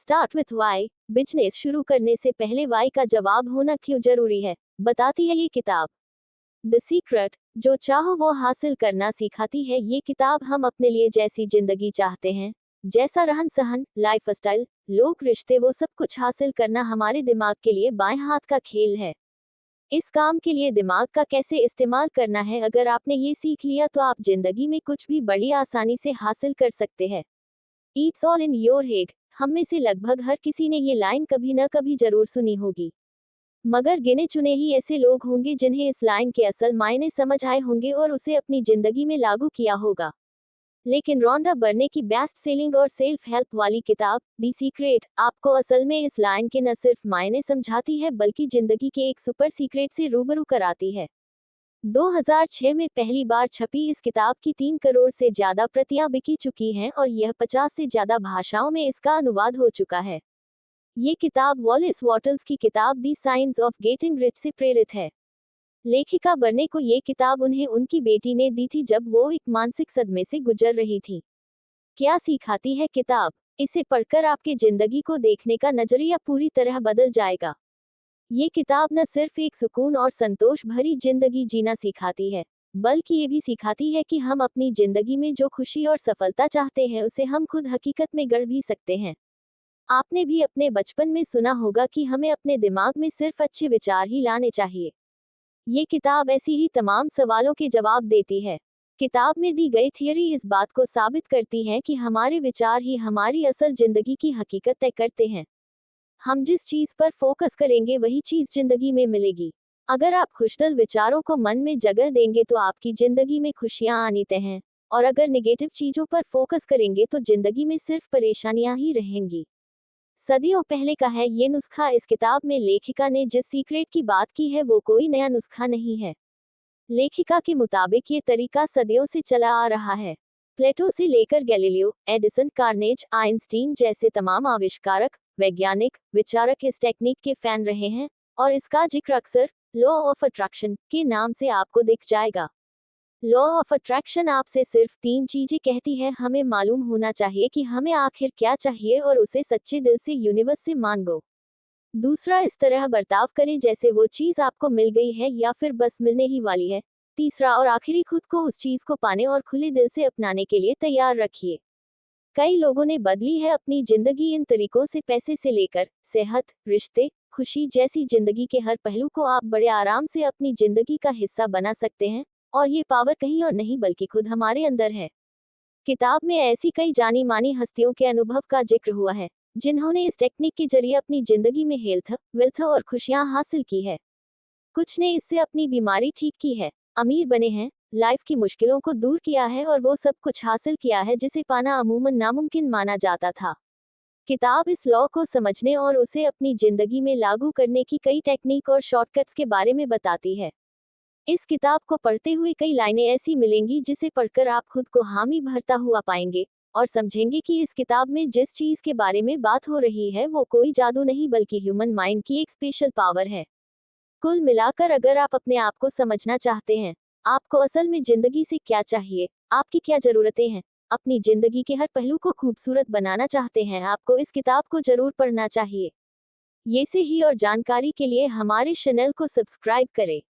Start with Y. Business शुरू करने से पहले वाई का जवाब होना क्यों जरूरी है, बताती है ये किताब। द सीक्रेट, जो चाहो वो हासिल करना सिखाती है ये किताब। हम अपने लिए जैसी जिंदगी चाहते हैं, जैसा रहन सहन, लाइफ स्टाइल, लोग, रिश्ते, वो सब कुछ हासिल करना हमारे दिमाग के लिए बाएं हाथ का खेल है। इस काम के लिए दिमाग का कैसे इस्तेमाल करना है, अगर आपने ये सीख लिया तो आप जिंदगी में कुछ भी बड़ी आसानी से हासिल कर सकते हैं। It's all in your head. हम में से लगभग हर किसी ने ये लाइन कभी न कभी जरूर सुनी होगी, मगर गिने चुने ही ऐसे लोग होंगे जिन्हें इस लाइन के असल मायने समझ आए होंगे और उसे अपनी जिंदगी में लागू किया होगा। लेकिन रोंडा बर्ने की बेस्ट सेलिंग और सेल्फ हेल्प वाली किताब द सीक्रेट आपको असल में इस लाइन के न सिर्फ मायने समझाती है बल्कि जिंदगी के एक सुपर सीक्रेट से रूबरू कराती है। 2006 में पहली बार छपी इस किताब की 3 करोड़ से ज्यादा प्रतियां बिकी चुकी हैं और यह 50 से ज्यादा भाषाओं में इसका अनुवाद हो चुका है। ये किताब वॉलिस वॉटर्स की किताब the science of getting rich से प्रेरित है। लेखिका बर्ने को ये किताब उन्हें उनकी बेटी ने दी थी जब वो एक मानसिक सदमे से गुजर रही थी। क्या सिखाती है किताब? इसे पढ़कर आपके जिंदगी को देखने का नजरिया पूरी तरह बदल जाएगा। ये किताब न सिर्फ एक सुकून और संतोष भरी जिंदगी जीना सिखाती है, बल्कि ये भी सिखाती है कि हम अपनी जिंदगी में जो खुशी और सफलता चाहते हैं उसे हम खुद हकीकत में गढ़ भी सकते हैं। आपने भी अपने बचपन में सुना होगा कि हमें अपने दिमाग में सिर्फ अच्छे विचार ही लाने चाहिए। ये किताब ऐसी ही तमाम सवालों के जवाब देती है। किताब में दी गई थियरी इस बात को साबित करती है कि हमारे विचार ही हमारी असल जिंदगी की हकीकत तय करते हैं। हम जिस चीज पर फोकस करेंगे वही चीज जिंदगी में मिलेगी। अगर आप खुशदिल विचारों को मन में जगह देंगे तो आपकी जिंदगी में खुशियां आनी तय हैं, और अगर नेगेटिव चीजों पर फोकस करेंगे तो जिंदगी में सिर्फ परेशानियां ही रहेंगी। सदियों पहले का है ये नुस्खा। इस किताब में लेखिका ने जिस सीक्रेट की बात की है वो कोई नया नुस्खा नहीं है। लेखिका के मुताबिक ये तरीका सदियों से चला आ रहा है। प्लेटो से लेकर गैलीलियो, एडिसन, कार्नेज, आइंस्टीन जैसे तमाम आविष्कारक, वैज्ञानिक, विचारक इस टेक्निक के फैन रहे हैं, और इसका जिक्र अक्सर लॉ ऑफ अट्रैक्शन के नाम से आपको दिख जाएगा। लॉ ऑफ अट्रैक्शन आपसे सिर्फ 3 चीजें कहती है। हमें मालूम होना चाहिए कि हमें आखिर क्या चाहिए और उसे सच्चे दिल से यूनिवर्स से मांगो। दूसरा, इस तरह बर्ताव करें जैसे वो चीज आपको मिल गई है या फिर बस मिलने ही वाली है। तीसरा और आखिरी, खुद को उस चीज को पाने और खुले दिल से अपनाने के लिए तैयार रखिए। कई लोगों ने बदली है अपनी जिंदगी इन तरीकों से। पैसे से लेकर सेहत, रिश्ते, खुशी जैसी जिंदगी के हर पहलू को आप बड़े आराम से अपनी जिंदगी का हिस्सा बना सकते हैं, और ये पावर कहीं और नहीं बल्कि खुद हमारे अंदर है। किताब में ऐसी कई जानी मानी हस्तियों के अनुभव का जिक्र हुआ है जिन्होंने इस टेक्निक के जरिए अपनी जिंदगी में हेल्थ, वेल्थ और खुशियां हासिल की है। कुछ ने इससे अपनी बीमारी ठीक की है, अमीर बने हैं, लाइफ की मुश्किलों को दूर किया है और वो सब कुछ हासिल किया है जिसे पाना अमूमन नामुमकिन माना जाता था। किताब इस लॉ को समझने और उसे अपनी जिंदगी में लागू करने की कई टेक्निक और शॉर्टकट्स के बारे में बताती है। इस किताब को पढ़ते हुए कई लाइनें ऐसी मिलेंगी जिसे पढ़कर आप खुद को हामी भरता हुआ पाएंगे और समझेंगे कि इस किताब में जिस चीज के बारे में बात हो रही है वो कोई जादू नहीं बल्कि ह्यूमन माइंड की एक स्पेशल पावर है। कुल मिलाकर अगर आप अपने आप को समझना चाहते हैं, आपको असल में जिंदगी से क्या चाहिए, आपकी क्या जरूरतें हैं, अपनी जिंदगी के हर पहलू को खूबसूरत बनाना चाहते हैं, आपको इस किताब को जरूर पढ़ना चाहिए। ये से ही और जानकारी के लिए हमारे चैनल को सब्सक्राइब करें।